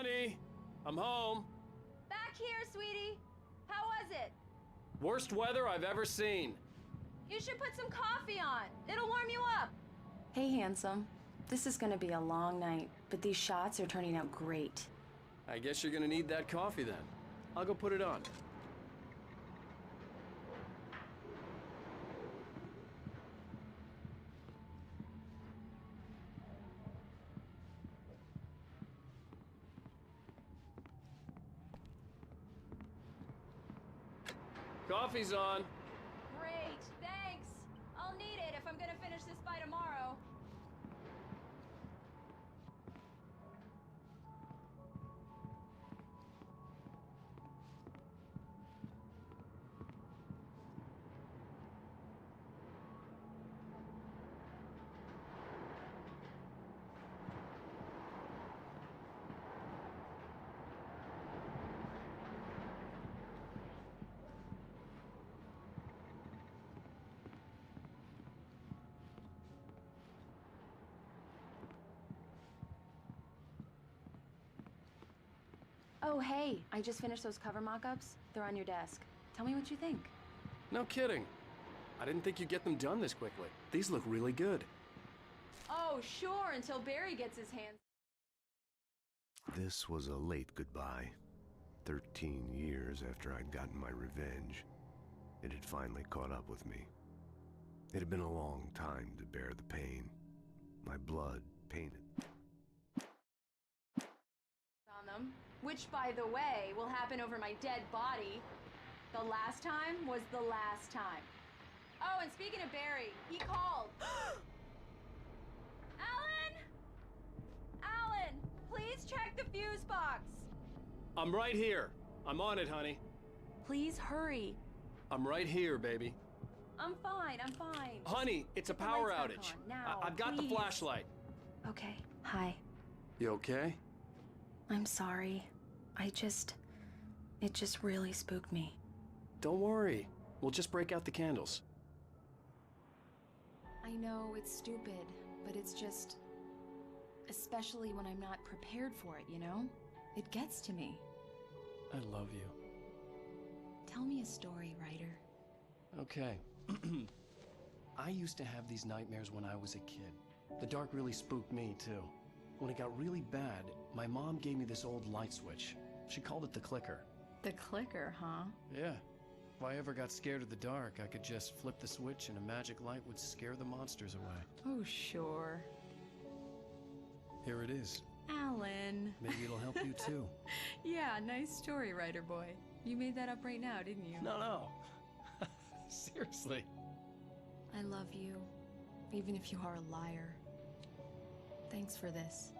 Honey, I'm home. Back here, sweetie. How was it? Worst weather I've ever seen. You should put some coffee on. It'll warm you up. Hey, handsome. This is gonna be a long night, but these shots are turning out great. I guess you're gonna need that coffee then. I'll go put it on. Coffee's on. Great, thanks. I'll need it if I'm gonna finish this by tomorrow. Oh, hey, I just finished those cover mock-ups. They're on your desk. Tell me what you think. No kidding. I didn't think you'd get them done this quickly. These look really good. Oh, sure, until Barry gets his hands. This was a late goodbye. 13 years after I'd gotten my revenge, it had finally caught up with me. It had been a long time to bear the pain. My blood painted. On them, which, by the way, will happen over my dead body. The last time was the last time. Oh, and speaking of Barry, he called. Alan! Alan, please check the fuse box. I'm right here. I'm on it, honey. Please hurry. I'm right here, baby. I'm fine, I'm fine. Honey, it's a Put the power lights back outage. on now, I've got the please. flashlight. Okay, hi. You okay? I'm sorry. It just really spooked me. Don't worry. We'll just break out the candles. I know it's stupid, but it's just... especially when I'm not prepared for it, you know? It gets to me. I love you. Tell me a story, writer. Okay. I used to have these nightmares when I was a kid. The dark really spooked me, too. When it got really bad, my mom gave me this old light switch. She called it the clicker. The clicker, huh? Yeah. If I ever got scared of the dark, I could just flip the switch and a magic light would scare the monsters away. Oh, sure. Here it is. Alan. Maybe it'll help you, too. Yeah, nice story, writer boy. You made that up right now, didn't you? No. Seriously. I love you, even if you are a liar. Thanks for this.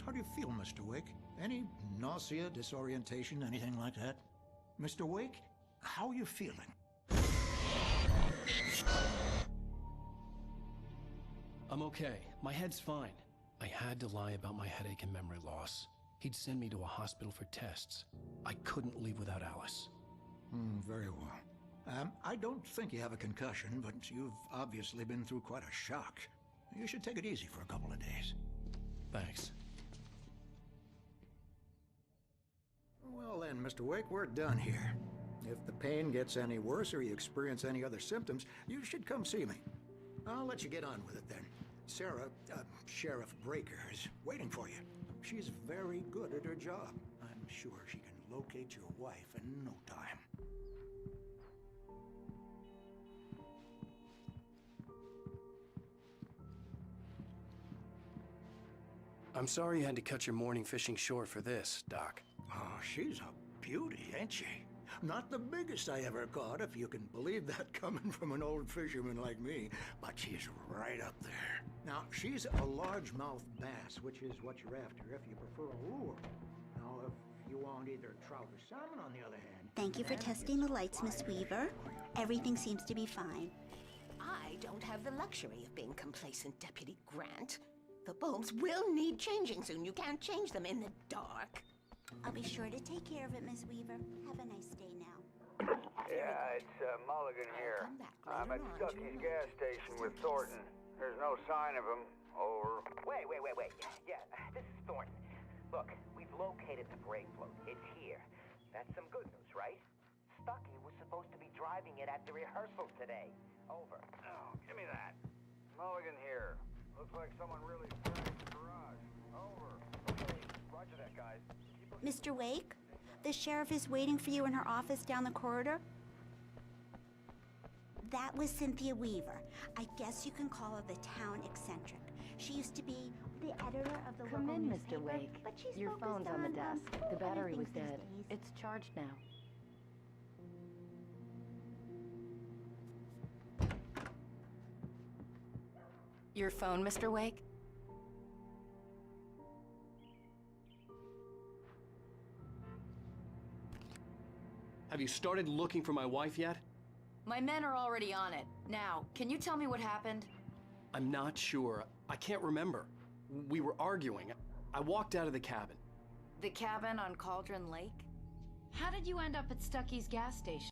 How do you feel, Mr. Wake? Any nausea, disorientation, anything like that? Mr. Wake, how are you feeling? I'm okay. My head's fine. I had to lie about my headache and memory loss. He'd send me to a hospital for tests. I couldn't leave without Alice. Very well. I don't think you have a concussion, but you've obviously been through quite a shock. You should take it easy for a couple of days. Thanks. Well then, Mr. Wake, we're done here. If the pain gets any worse or you experience any other symptoms, you should come see me. I'll let you get on with it then. Sarah, Sheriff Breaker, is waiting for you. She's very good at her job. I'm sure she can locate your wife in no time. I'm sorry you had to cut your morning fishing short for this, Doc. Oh, she's a beauty, ain't she? Not the biggest I ever caught, if you can believe that coming from an old fisherman like me, but she's right up there. Now, she's a largemouth bass, which is what you're after if you prefer a lure. Now, if you want either trout or salmon, on the other hand... Thank you for testing the lights, Miss Weaver. Everything seems to be fine. I don't have the luxury of being complacent, Deputy Grant. The bulbs will need changing soon. You can't change them in the dark. I'll be sure to take care of it, Miss Weaver. Have a nice day now. Yeah, it's Mulligan here. Come back I'm at later on, Stucky's Junior. gas station with Thornton. There's no sign of him. Over. Wait. Yeah, this is Thornton. Look, we've located the brake float. It's here. That's some good news, right? Stucky was supposed to be driving it at the rehearsal today. Over. Oh, give me that. Mulligan here. Looks like someone really trashed the garage. Over. Okay, roger that, guys. Mr. Wake, the sheriff is waiting for you in her office down the corridor. That was Cynthia Weaver. I guess you can call her the town eccentric. She used to be the editor of the Come local in, newspaper, Mr. Wake. but she's Your focused phone's on the desk. The other battery was things these dead. days. It's charged now. Your phone, Mr. Wake? Have you started looking for my wife yet? My men are already on it. Now, can you tell me what happened? I'm not sure. I can't remember. We were arguing. I walked out of the cabin. The cabin on Cauldron Lake? How did you end up at Stucky's gas station?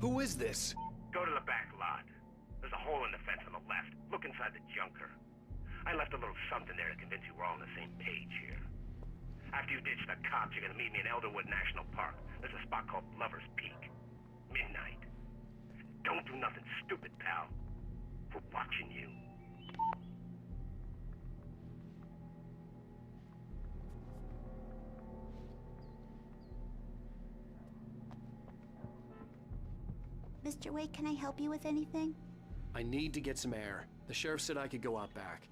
Who is this? Go to the back lot. There's a hole in the fence on the left. Look inside the junker. I left a little something there to convince you we're all on the same page here. After you ditch the cops, you're gonna meet me in Elderwood National Park. There's a spot called Lover's Peak. Midnight. Don't do nothing stupid, pal. We're watching you. Mr. Wake, can I help you with anything? I need to get some air. The sheriff said I could go out back.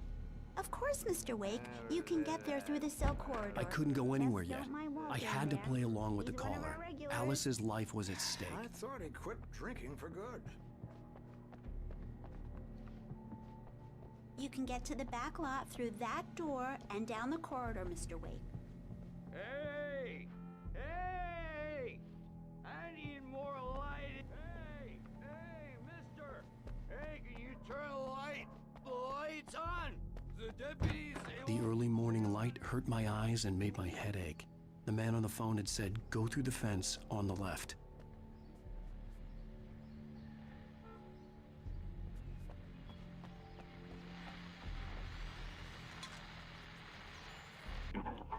Of course, Mr. Wake. You can get there through the cell corridor. I couldn't go anywhere Just yet. don't mind I walking had to there. play along with the He's one of caller. our regulars. Alice's life was at stake. I thought he quit drinking for good. You can get to the back lot through that door and down the corridor, Mr. Wake. Hey! Hey! I need more light. Hey, mister! Hey, can you turn the lights on? The deputies, The early morning light hurt my eyes and made my head ache. The man on the phone had said, go through the fence on the left.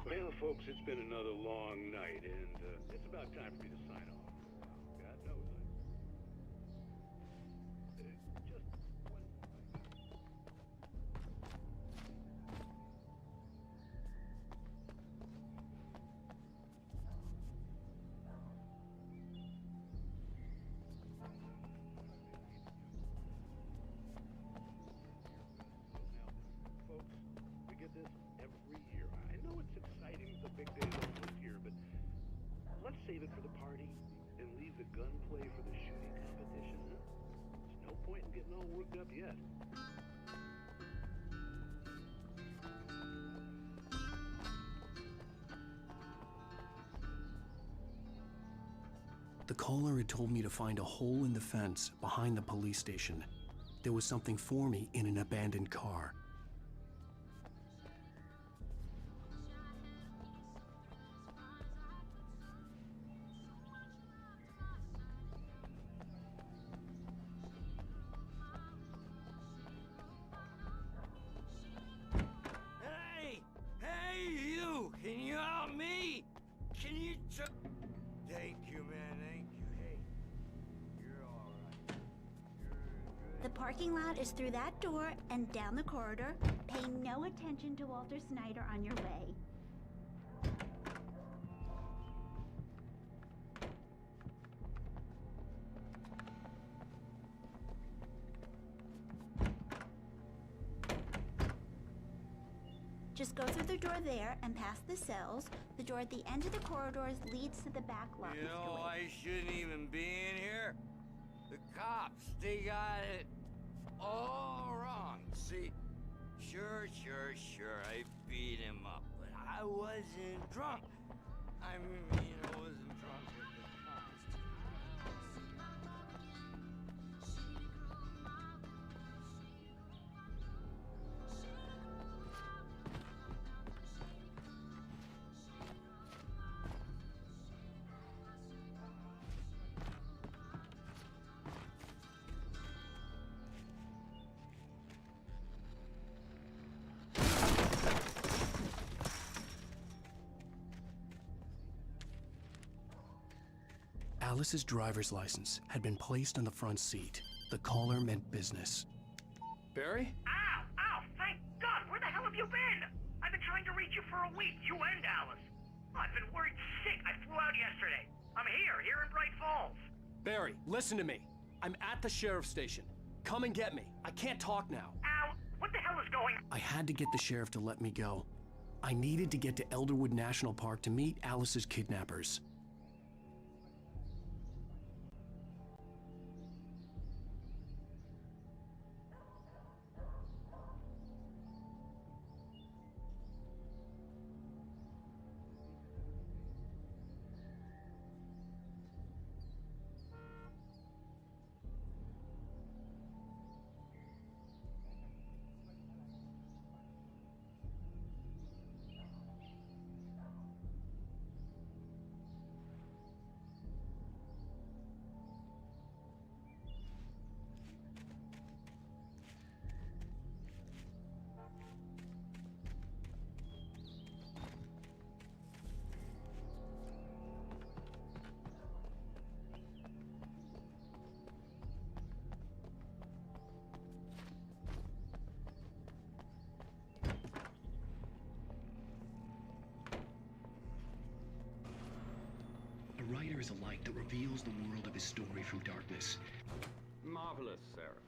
Well, folks, it's been another long night, and it's about time for me to sign off. God knows just one... Folks, we get this every year. I know it's exciting, the big day this year, but let's save it for the party and leave the gunplay for the shooting competition, huh? There's no point in getting all worked up yet. The caller had told me to find a hole in the fence behind the police station. There was something for me in an abandoned car. parking lot is through that door and down the corridor. Pay no attention to Walter Snyder on your way. Just go through the door there and past the cells. The door at the end of the corridors leads to the back lot, You know, Mr. Wade. I shouldn't even be in here. The cops, they got it all wrong. See, sure, I beat him up, but I wasn't drunk. I mean, I wasn't drunk with the cops. Alice's driver's license had been placed on the front seat. The caller meant business. Barry? Ow! Ow! Thank God! Where the hell have you been? I've been trying to reach you for a week, you and Alice. I've been worried sick. I flew out yesterday. I'm here in Bright Falls. Barry, listen to me. I'm at the sheriff's station. Come and get me. I can't talk now. Al, what the hell is going on? I had to get the sheriff to let me go. I needed to get to Elderwood National Park to meet Alice's kidnappers. A writer is a light that reveals the world of his story from darkness. Marvelous, Sarah.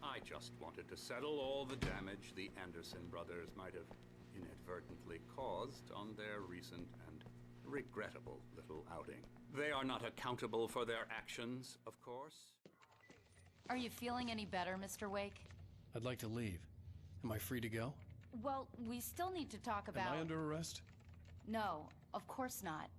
I just wanted to settle all the damage the Anderson brothers might have inadvertently caused on their recent and regrettable little outing. They are not accountable for their actions, of course. Are you feeling any better, Mr. Wake? I'd like to leave. Am I free to go? Well, we still need to talk about... Am I under arrest? No, of course not.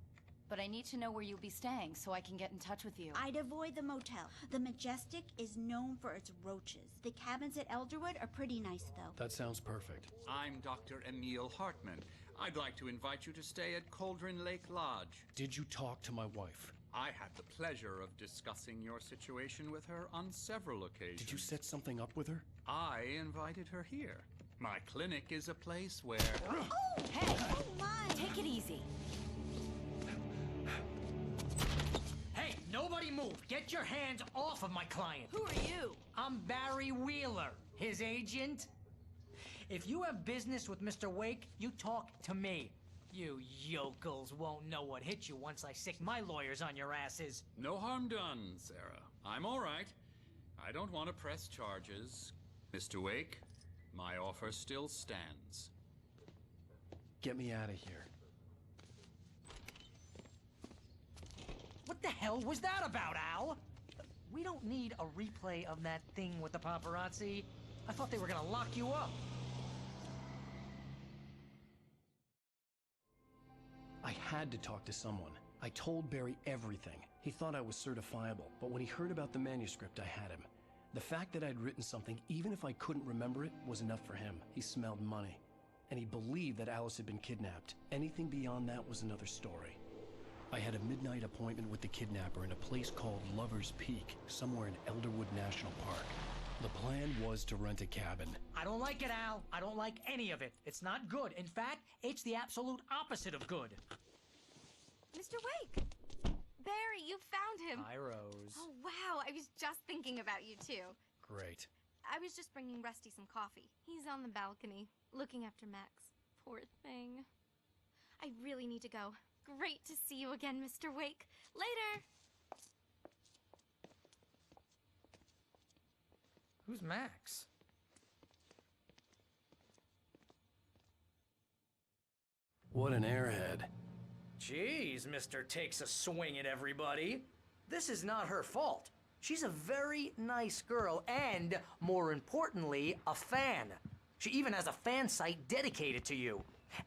But I need to know where you'll be staying so I can get in touch with you. I'd avoid the motel. The Majestic is known for its roaches. The cabins at Elderwood are pretty nice, though. That sounds perfect. I'm Dr. Emil Hartman. I'd like to invite you to stay at Cauldron Lake Lodge. Did you talk to my wife? I had the pleasure of discussing your situation with her on several occasions. Did you set something up with her? I invited her here. My clinic is a place where... Oh, hey! Oh my! Take it easy. Hey, nobody move! Get your hands off of my client! Who are you? I'm Barry Wheeler, his agent. If you have business with Mr. Wake, you talk to me. You yokels won't know what hit you once I sick my lawyers on your asses. No harm done, Sarah. I'm all right. I don't want to press charges. Mr. Wake, my offer still stands. Get me out of here. What the hell was that about, Al? We don't need a replay of that thing with the paparazzi. I thought they were gonna lock you up. I had to talk to someone. I told Barry everything. He thought I was certifiable, but when he heard about the manuscript, I had him. The fact that I'd written something, even if I couldn't remember it, was enough for him. He smelled money. And he believed that Alice had been kidnapped. Anything beyond that was another story. I had a midnight appointment with the kidnapper in a place called Lover's Peak, somewhere in Elderwood National Park. The plan was to rent a cabin. I don't like it, Al. I don't like any of it. It's not good. In fact, it's the absolute opposite of good. Mr. Wake! Barry, you found him! Hi, Rose. Oh, wow. I was just thinking about you, too. Great. I was just bringing Rusty some coffee. He's on the balcony, looking after Max. Poor thing. I really need to go. Great to see you again, Mr. Wake. Later! Who's Max? What an airhead. Jeez, Mr. Takes a swing at everybody. This is not her fault. She's a very nice girl and, more importantly, a fan. She even has a fan site dedicated to you.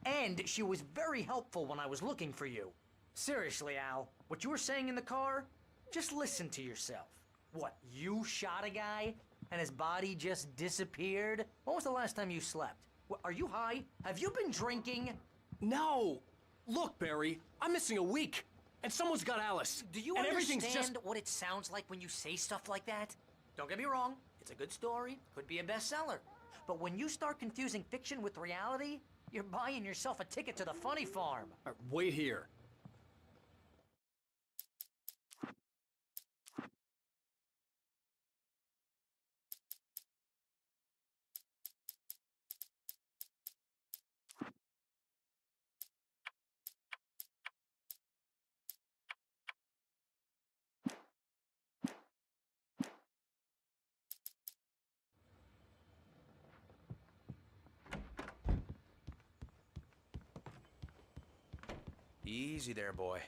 And she was very helpful when I was looking for you. Seriously, Al, what you were saying in the car? Just listen to yourself. What, you shot a guy and his body just disappeared? When was the last time you slept? What, are you high? Have you been drinking? No! Look, Barry, I'm missing a week. And someone's got Alice. Do you and understand everything's just... what it sounds like when you say stuff like that? Don't get me wrong, it's a good story, could be a bestseller. But when you start confusing fiction with reality, you're buying yourself a ticket to the funny farm. Wait here. Easy there, boy.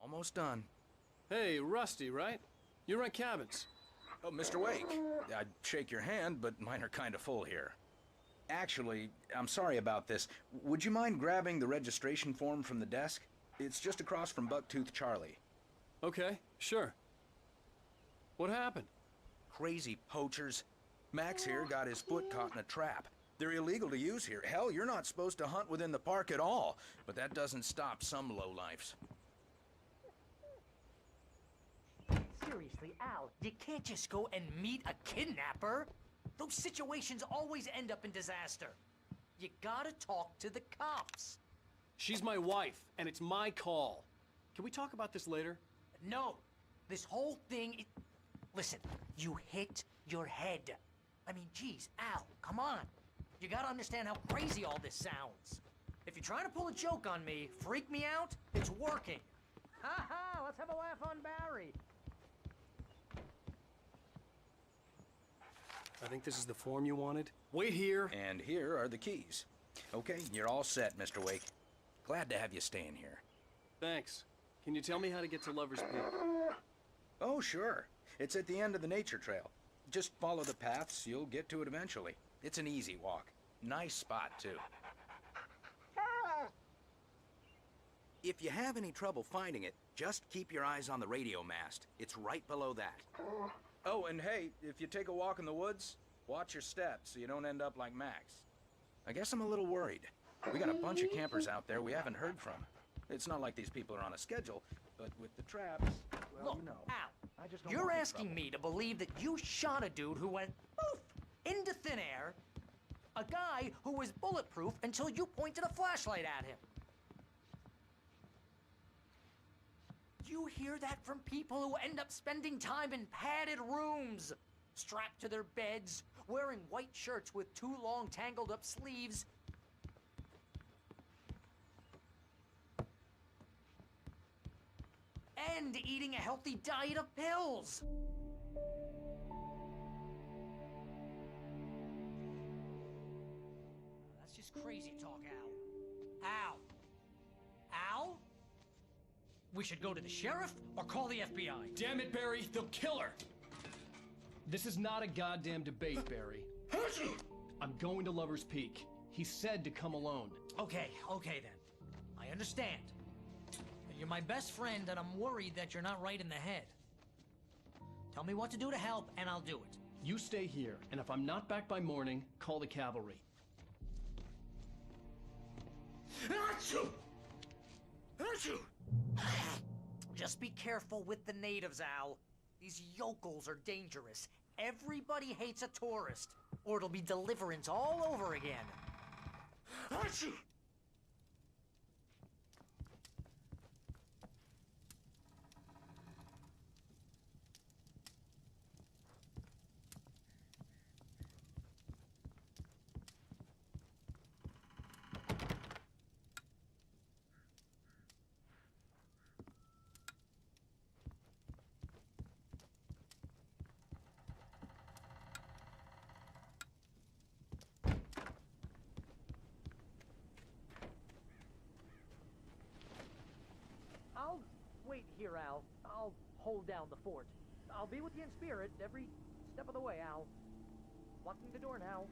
Almost done. Hey, Rusty, right? You rent cabins. Oh, Mr. Wake. I'd shake your hand, but mine are kind of full here. Actually, I'm sorry about this. Would you mind grabbing the registration form from the desk? It's just across from Bucktooth Charlie. Okay, sure. What happened? Crazy poachers. Max here got his foot caught in a trap. They're illegal to use here. Hell, you're not supposed to hunt within the park at all. But that doesn't stop some lowlifes. Seriously, Al, you can't just go and meet a kidnapper. Those situations always end up in disaster. You gotta talk to the cops. She's my wife, and it's my call. Can we talk about this later? No. This whole thing... Listen, you hit your head. I mean, geez, Al, come on. You gotta understand how crazy all this sounds. If you're trying to pull a joke on me, freak me out, it's working. Ha ha, let's have a laugh on Barry. I think this is the form you wanted. Wait here. And here are the keys. Okay, you're all set, Mr. Wake. Glad to have you staying here. Thanks. Can you tell me how to get to Lover's Peak? Oh, sure. It's at the end of the nature trail. Just follow the paths, you'll get to it eventually. It's an easy walk. Nice spot, too. If you have any trouble finding it, just keep your eyes on the radio mast. It's right below that. Oh, and hey, if you take a walk in the woods, watch your steps so you don't end up like Max. I guess I'm a little worried. We got a bunch of campers out there we haven't heard from. It's not like these people are on a schedule, but with the traps, well, Look, you know. Al, I just don't you're want any asking trouble. me to believe that you shot a dude who went poof into thin air, a guy who was bulletproof until you pointed a flashlight at him. You hear that from people who end up spending time in padded rooms, strapped to their beds, wearing white shirts with too long tangled up sleeves. And eating a healthy diet of pills. That's just crazy talk, Al. Al? Al? We should go to the sheriff or call the FBI. Damn it, Barry, they'll kill her! This is not a goddamn debate, Barry. I'm going to Lover's Peak. He said to come alone. Okay then. I understand. You're my best friend and I'm worried that you're not right in the head. Tell me what to do to help and I'll do it. You stay here, and if I'm not back by morning, call the cavalry. Achoo! Achoo! Just be careful with the natives, Al. These yokels are dangerous. Everybody hates a tourist, or it'll be Deliverance all over again. Archie! I'll wait here, Al. I'll hold down the fort. I'll be with you in spirit every step of the way, Al. Locking the door now.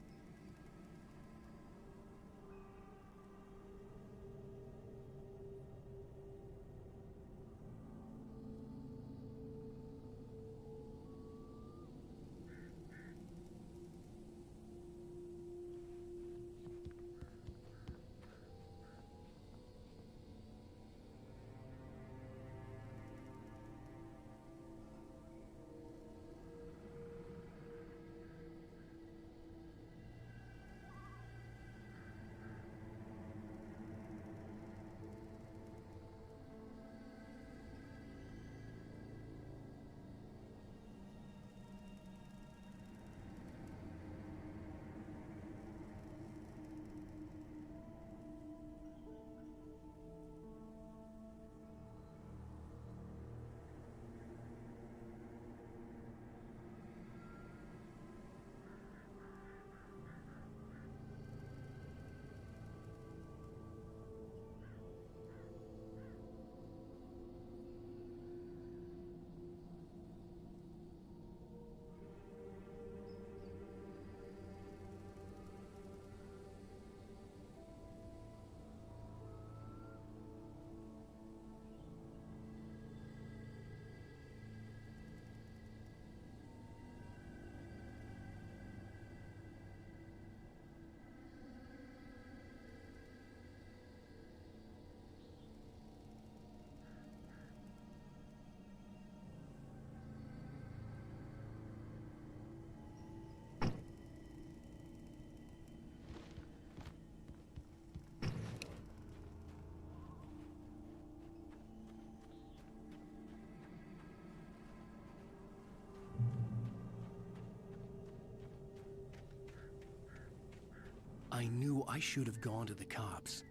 I knew I should have gone to the cops.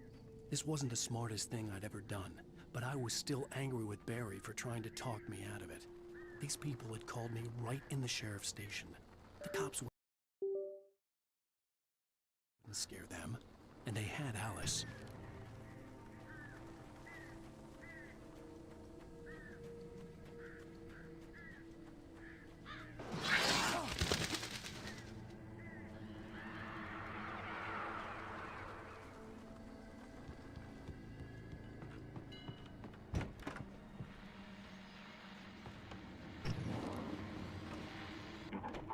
This wasn't the smartest thing I'd ever done, but I was still angry with Barry for trying to talk me out of it. These people had called me right in the sheriff's station. The cops wouldn't scare them, and they had Alice.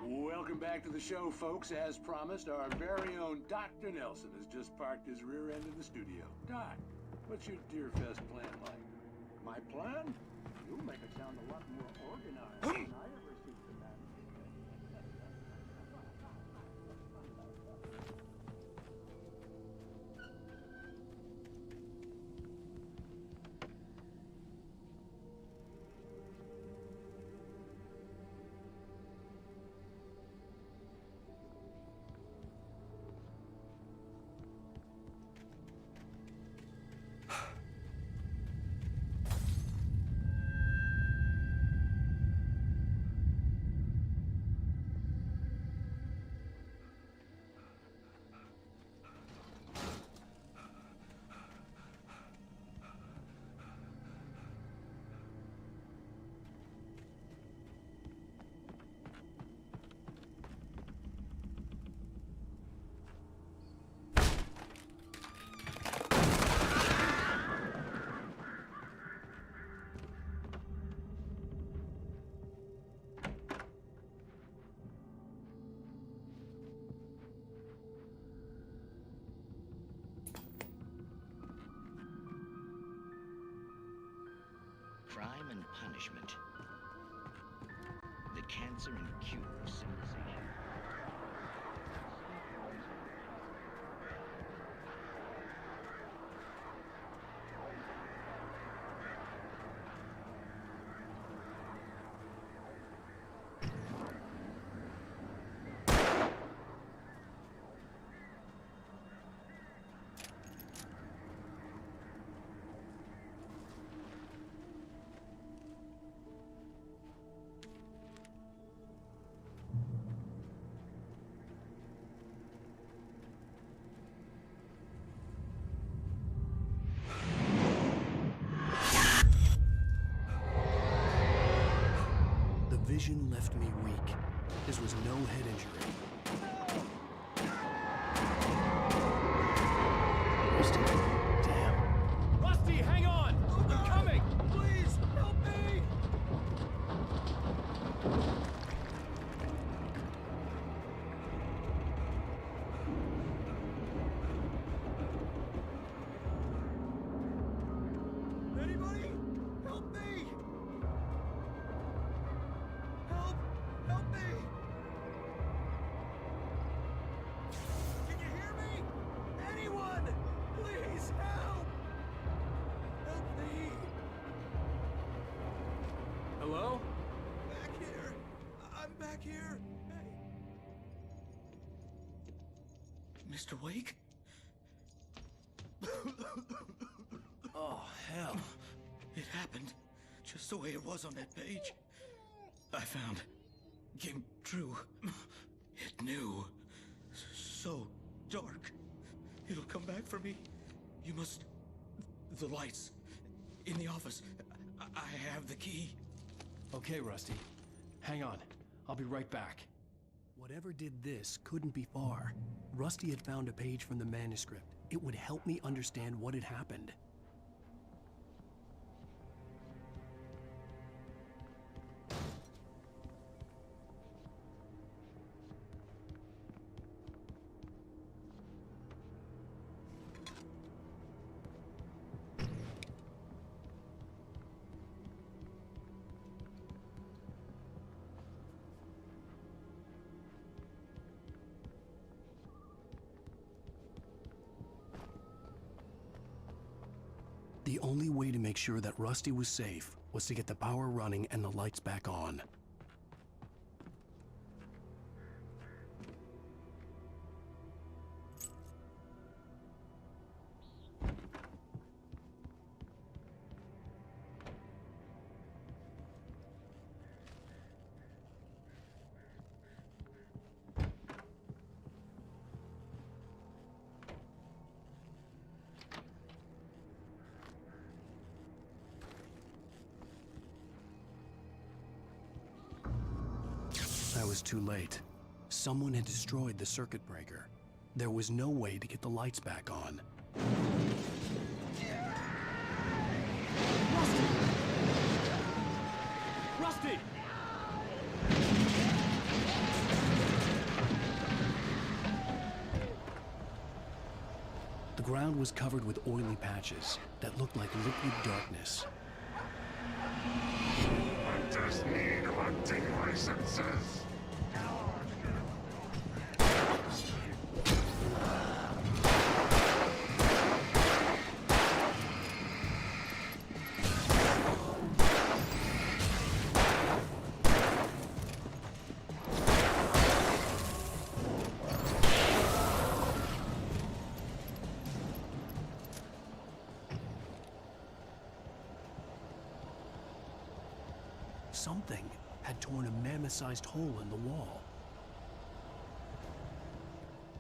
Welcome back to the show, folks. As promised, our very own Dr. Nelson has just parked his rear end in the studio. Doc, what's your Deerfest plan like? My plan? You'll make it sound a lot more organized than I ever seem to manage. crime and punishment. The cancer and cure of civilization. Vision left me weak. This was no head injury. Rusty, damn. Rusty, hang on! I'm coming! Please, help me! Anybody? Help me! Help! Help me! Can you hear me? Anyone! Please help! Help me! Hello? Back here! I'm back here! Hey! Mr. Wake? Oh, hell. It happened just the way it was on that page. I found. Came true. It knew. So dark. It'll come back for me. You must... The lights. In the office. I have the key. Okay, Rusty. Hang on. I'll be right back. Whatever did this couldn't be far. Rusty had found a page from the manuscript. It would help me understand what had happened. The only way to make sure that Rusty was safe was to get the power running and the lights back on. I was too late. Someone had destroyed the circuit breaker. There was no way to get the lights back on. Rusty! The ground was covered with oily patches that looked like liquid darkness. Hunters need hunting licenses. Something had torn a mammoth-sized hole in the wall.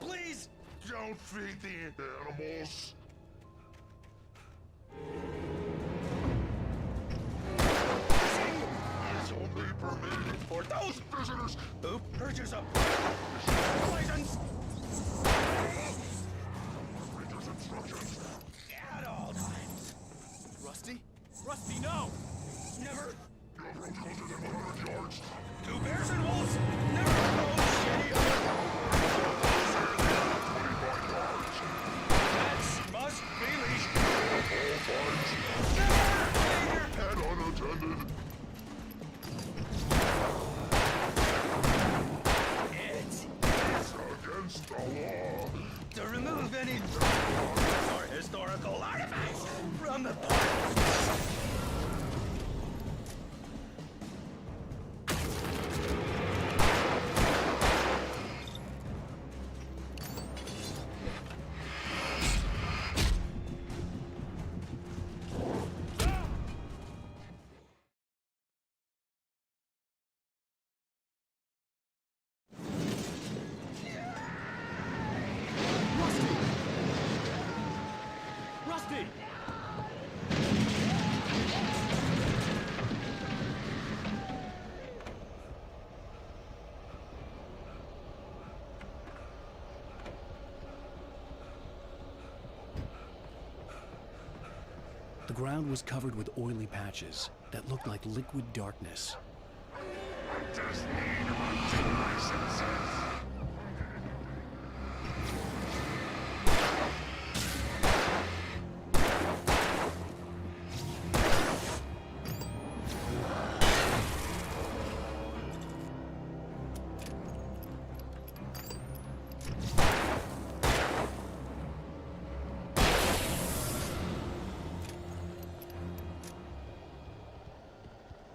Please don't feed the animals. It's only permitted for those visitors who purchase a license. Reader's instructions at all times. Rusty? Rusty, no! Never! You've recruited in 100 yards. Two bears and wolves! Never go shitty! Cats must be leashed! Head on a on the part. Rusty! The ground was covered with oily patches that looked like liquid darkness. I just need to until my senses.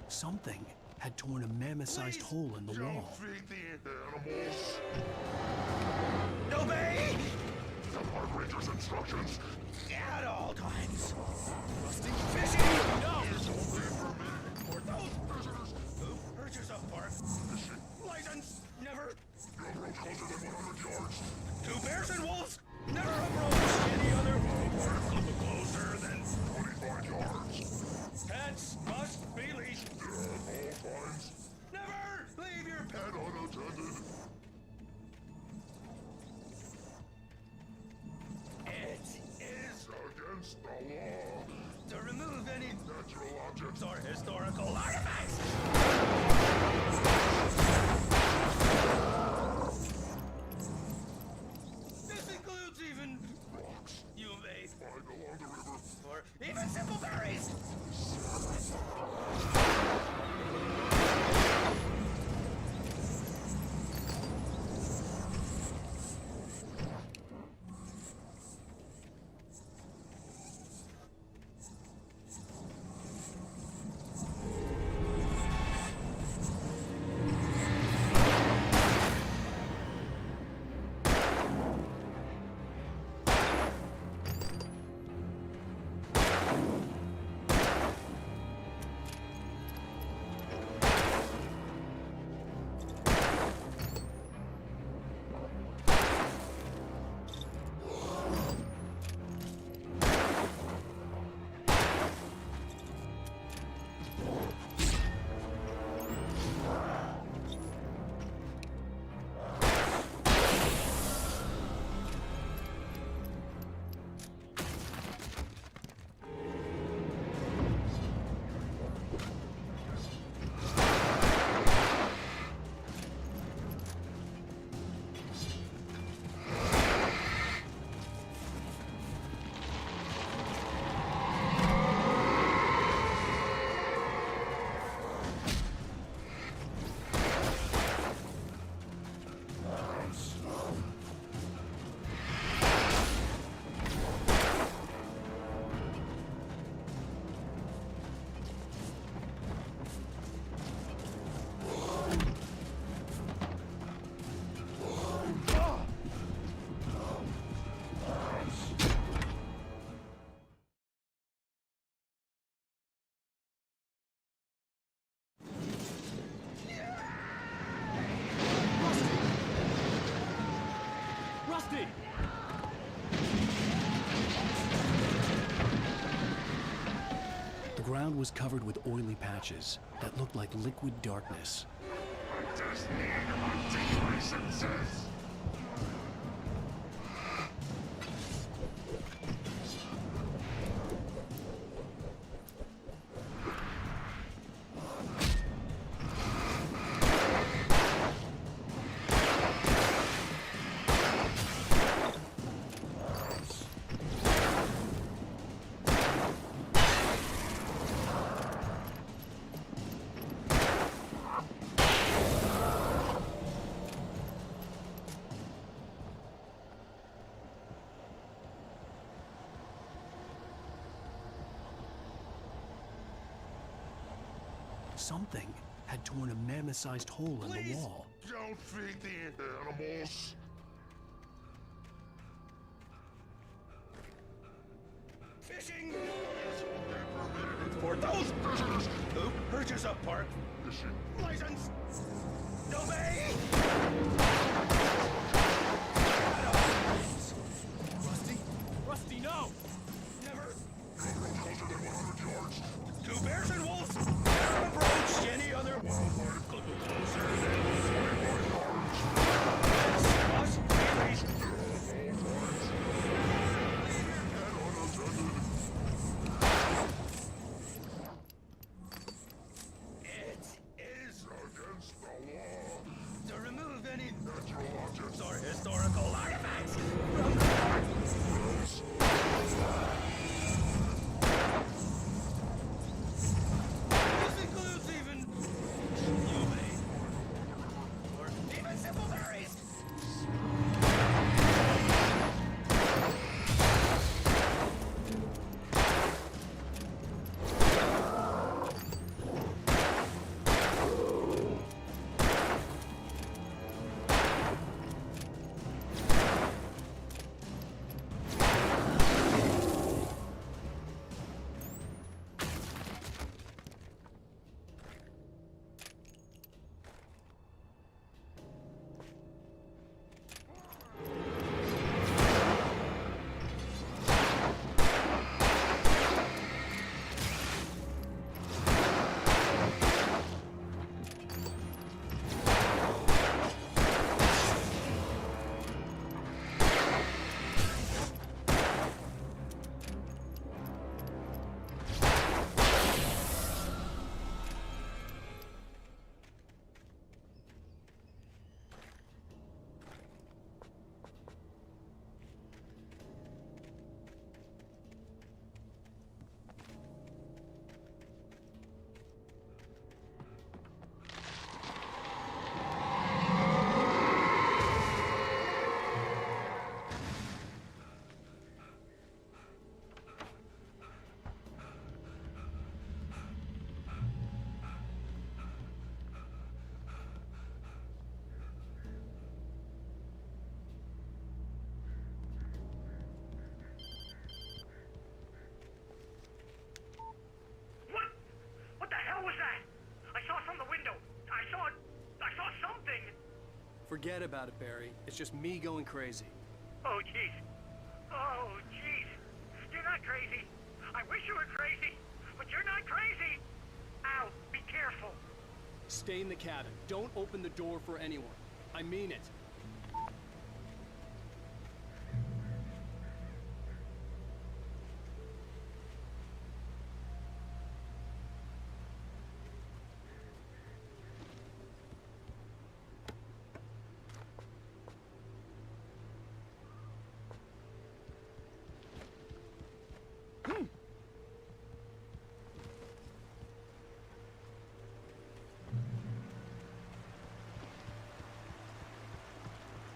Something had torn a mammoth-sized hole in the wall. Feed the animals. Obey! The Park Ranger's instructions. At all times. Rusty fishing! No! It's only permitted For those visitors who purchase a park license. Never. You approach closer than 100 yards. Two bears and wolves. Never approach any other. Closer than 25 yards. Pets must be leashed. All times. Never leave your Pet unattended. It is Against the law. to remove any Natural objects or historical artifacts. This includes even rocks. You may Find along the river. or even simple berries. Rusty! The ground was covered with oily patches that looked like liquid darkness. I just need to until my senses. something had torn a mammoth-sized hole in the wall. Don't feed the animals. Fishing! For those visitors who purchase a park license, obey! Rusty, no! Never. 2 bears and wolves never approached any other wildlife closer than us babies. It is against the law to remove any natural objects or historical artifacts from the park. This includes even humane or even simple berries. What the hell was that? I saw from the window. I saw something. Forget about it, Barry. It's just me going crazy. Oh, jeez. Oh, jeez. You're not crazy. I wish you were crazy, but you're not crazy. Ow, be careful. Stay in the cabin. Don't open the door for anyone. I mean it.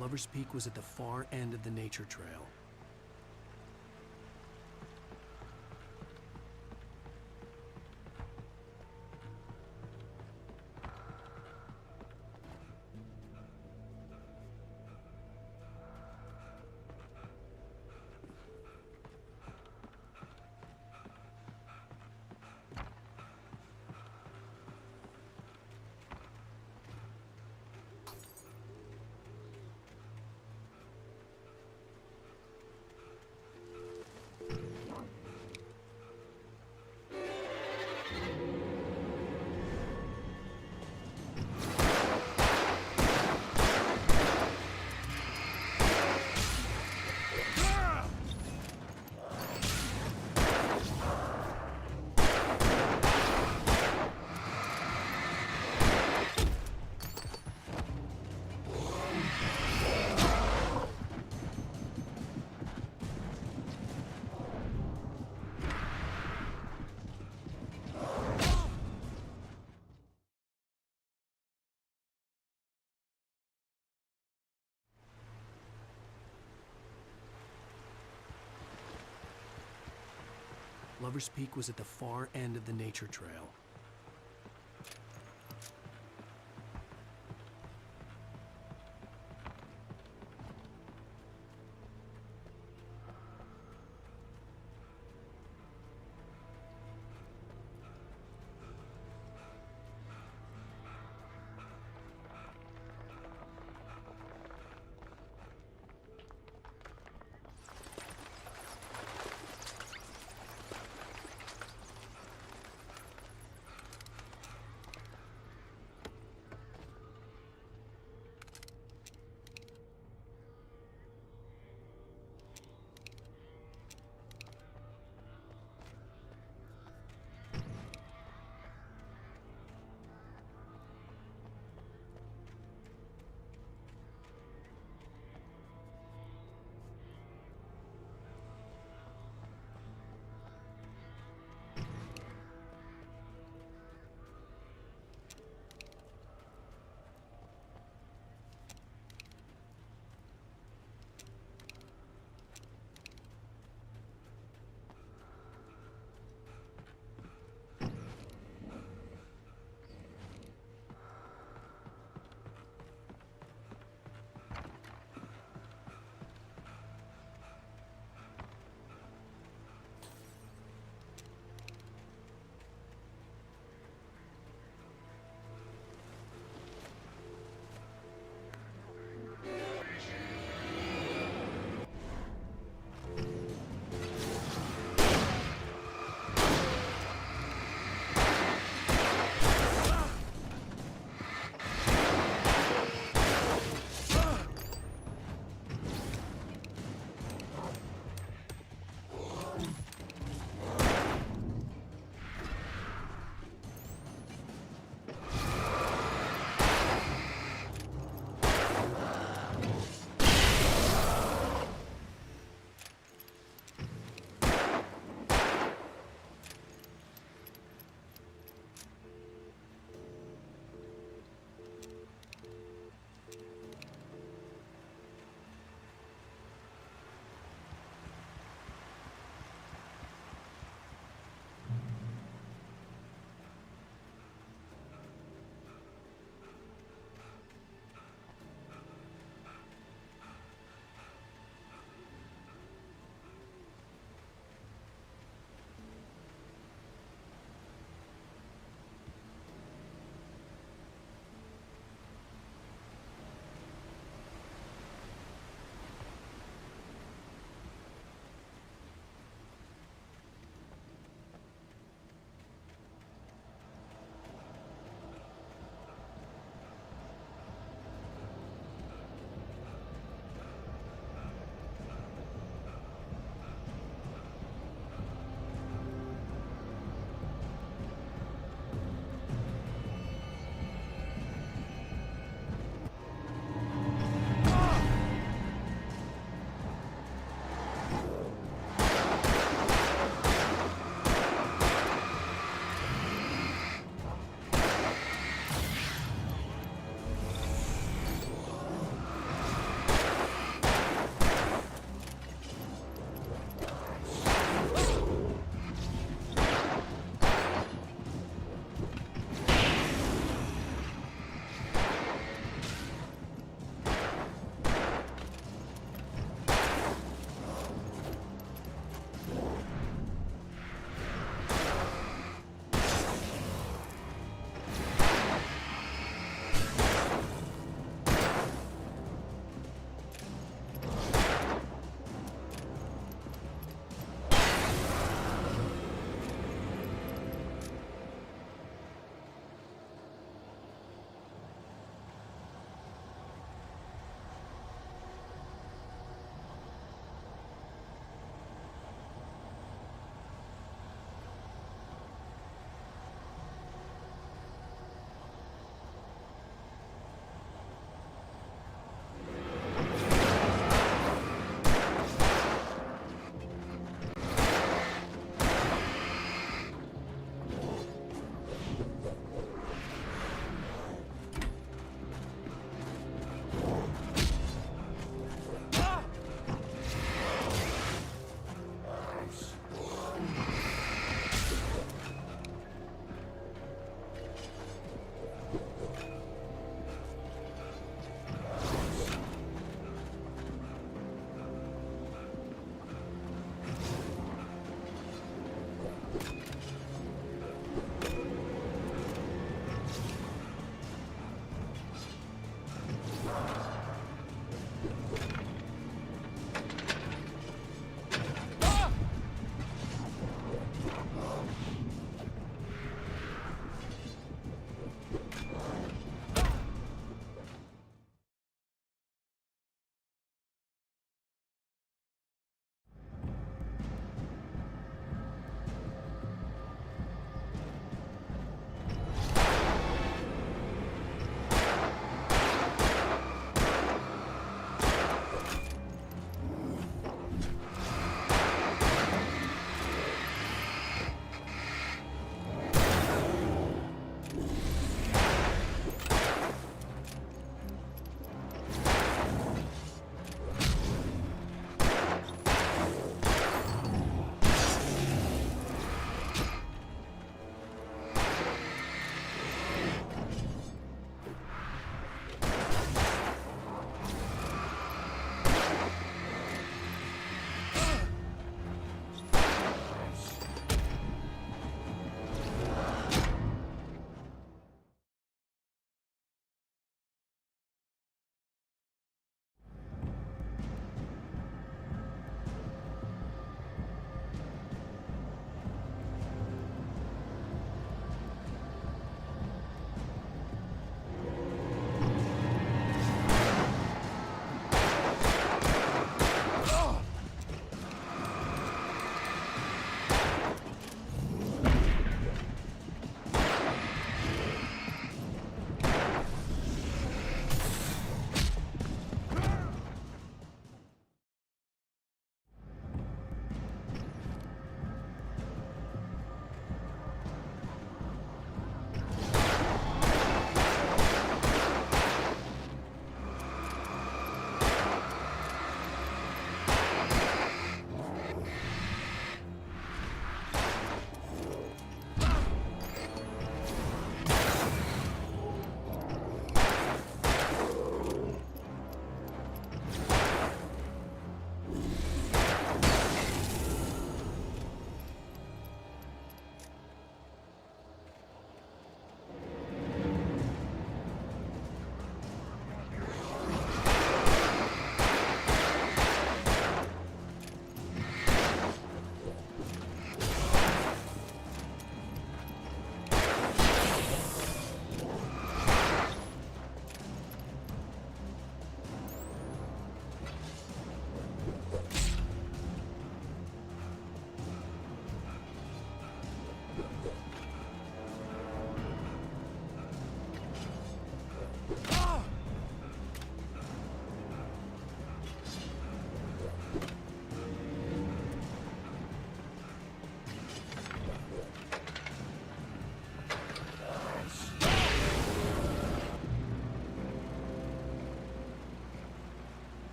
Lover's Peak was at the far end of the nature trail. Lover's Peak was at the far end of the nature trail.